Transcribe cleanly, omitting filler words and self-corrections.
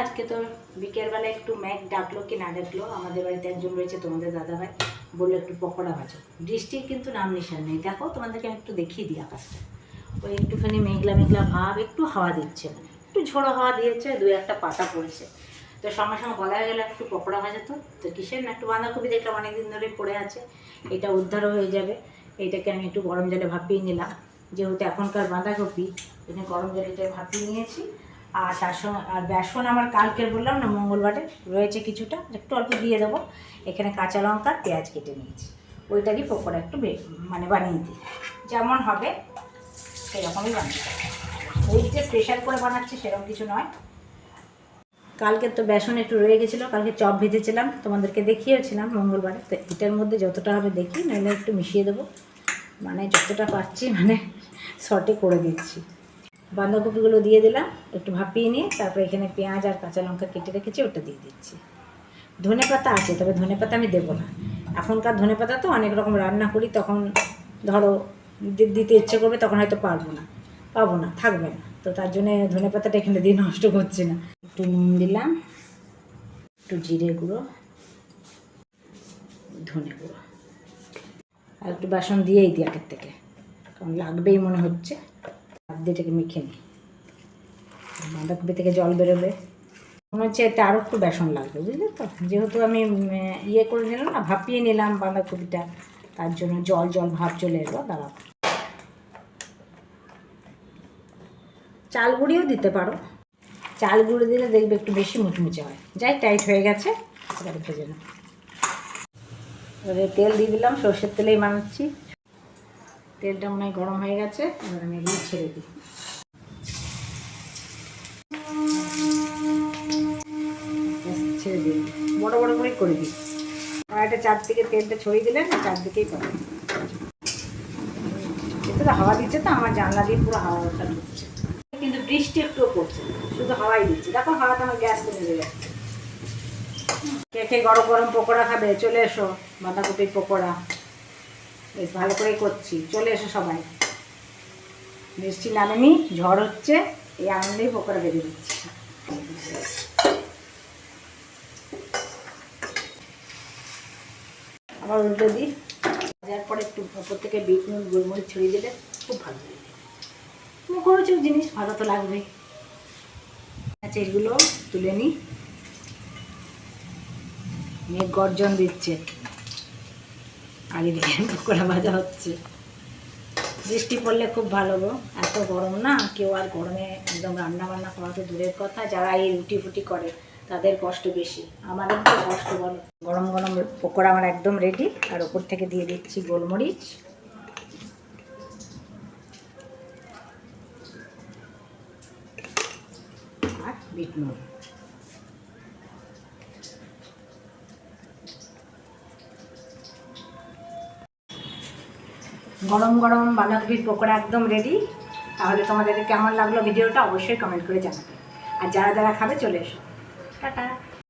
আজকে তো বিকেলবেলা একটু ম্যাগ ডাকলো কি না ডাকলো, আমাদের বাড়িতে একজন রয়েছে তোমাদের দাদাভাই, বললো একটু পকোড়া ভাজো। বৃষ্টির কিন্তু নাম নিশান নেই। দেখো তোমাদেরকে আমি একটু দেখিয়ে দিই আকাশটা। ওই একটুখানি মেঘলা মেঘলা ভাব, একটু হাওয়া দিচ্ছে, মানে একটু ঝোড়ো হাওয়া দিয়েছে, দুই একটা পাতা পড়েছে। তো সঙ্গে সঙ্গে বলা হয়ে গেলো একটু পকোড়া ভাজাতো। তো কিসের না, একটু বাঁধাকপি দেখলাম অনেকদিন ধরে পড়ে আছে, এটা উদ্ধারও হয়ে যাবে। এইটাকে আমি একটু গরম জলে ভাপিয়ে নিলাম, যেহেতু এখনকার বাঁধাকপি, এখানে গরম জলে এটা ভাপিয়ে নিয়েছি। আর তার সঙ্গে আর বেসন আমার কালকের বললাম না মঙ্গলবারে রয়েছে কিছুটা, একটু অল্প দিয়ে দেবো। এখানে কাঁচা লঙ্কা পেঁয়াজ কেটে নিয়েছি, ওইটাকে পকোড়া একটু মানে বানিয়ে দিই, যেমন হবে সেরকমই বানিয়ে দেবো। ওই যে স্পেশাল করে বানাচ্ছি সেরকম কিছু নয়। কালকে তো বেসন একটু রয়ে গেছিলো, কালকে চপ ভেজেছিলাম, তোমাদেরকে দেখিয়েছিলাম মঙ্গলবারে। তো এটার মধ্যে যতটা হবে দেখি, নইলে একটু মিশিয়ে দেবো, মানে যতটা পাচ্ছি মানে শর্টে করে দিচ্ছি। বাঁধাকপিগুলো দিয়ে দিলাম, একটু ভাপিয়ে নিয়ে তারপরে এখানে পেঁয়াজ আর কাঁচা লঙ্কা কেটে রেখেছি, ওটা দিয়ে দিচ্ছি। ধনে পাতা আছে, তবে ধনে পাতা আমি দেবো না। এখনকার ধনে পাতা তো অনেক রকম রান্না করি, তখন ধরো দিতে ইচ্ছে করবে, তখন হয়তো পাবো না, থাকবে না। তো তার জন্যে ধনে পাতাটা এখানে দিয়ে নষ্ট করছি না। একটু নুন দিলাম, একটু জিরে গুঁড়ো, ধনে গুঁড়ো, আর একটু বেসন দিয়েই দিই আগের থেকে, কারণ লাগবেই মনে হচ্ছে। এটাকে মেখে নিই, বাঁধাকপি থেকে জল বেরোবে, মনে হচ্ছে এতে আরও একটু বেসন লাগবে, বুঝলে তো। যেহেতু আমি ইয়ে করে নিলাম না, ভাপিয়ে নিলাম বাঁধাকপিটা, তার জন্য জল জল ভাব চলে এলো। দাঁড়াও, চাল গুঁড়িও দিতে পারো, চাল গুঁড়ো দিলে দেখবে একটু বেশি মুচমুচে হয়। যাই টাইট হয়ে গেছে, এবারে ভেজে নাও। এবারে তেল দিয়ে দিলাম, সর্ষের তেলেই বানাচ্ছি। তেলটা মনে হয় গরম হয়ে গেছে, এবার আমি এগুলো ছেড়ে দিই। ছেড়ে দিই, বড় বড় করেই করে দিই। আর একটা চারদিকে তেলটা ছড়িয়ে দিলেন, চারদিকেই করে। এতে তো হাওয়া দিচ্ছে, তো আমার জানলা দিয়ে পুরো হাওয়াটা ঢুকছে, কিন্তু বৃষ্টি একটুও পড়ছে না, শুধু হাওয়াই দিচ্ছে। দেখো হাওয়াটা আমার গ্যাস করে দিয়ে যাচ্ছে। কে কে গরম গরম পকোড়া খাবে চলে এসো, বাঁধাকপির পকোড়া বেশ ভালো করেই করছি, চলে এসো সবাই। বৃষ্টি নামেনি, ঝড় হচ্ছে, এই আনন্দেই পকোড়া বেরিয়ে দিচ্ছি। আবার উল্টে দিই, ভাজার পরে একটু ওপর থেকে বিট নুন গোলমরিচ ছড়িয়ে দিলে খুব ভালো লাগে। মুখরোচক জিনিস, ভালো তো লাগবেই। আচ্ছা, এগুলো তুলে নিই। মেঘ গর্জন দিচ্ছে, আর এদিকে পকোড়া ভাজা হচ্ছে। বৃষ্টি পড়লে খুব ভালো গো, এত গরম না, কেউ আর গরমে একদম রান্না বান্না করা তো দূরের কথা, যারা এই রুটি ফুটি করে তাদের কষ্ট বেশি, আমাদের তো কষ্ট বলো। গরম গরম পকোড়া আমার একদম রেডি, আর ওপর থেকে দিয়ে দিচ্ছি গোলমরিচ আর বিট নুন। গরম গরম বাঁধাকপির পকোড়া একদম রেডি। তাহলে তোমাদের কেমন লাগলো ভিডিওটা অবশ্যই কমেন্ট করে জানাবে, আর যারা যারা খাবে চলে এসো। টাটা।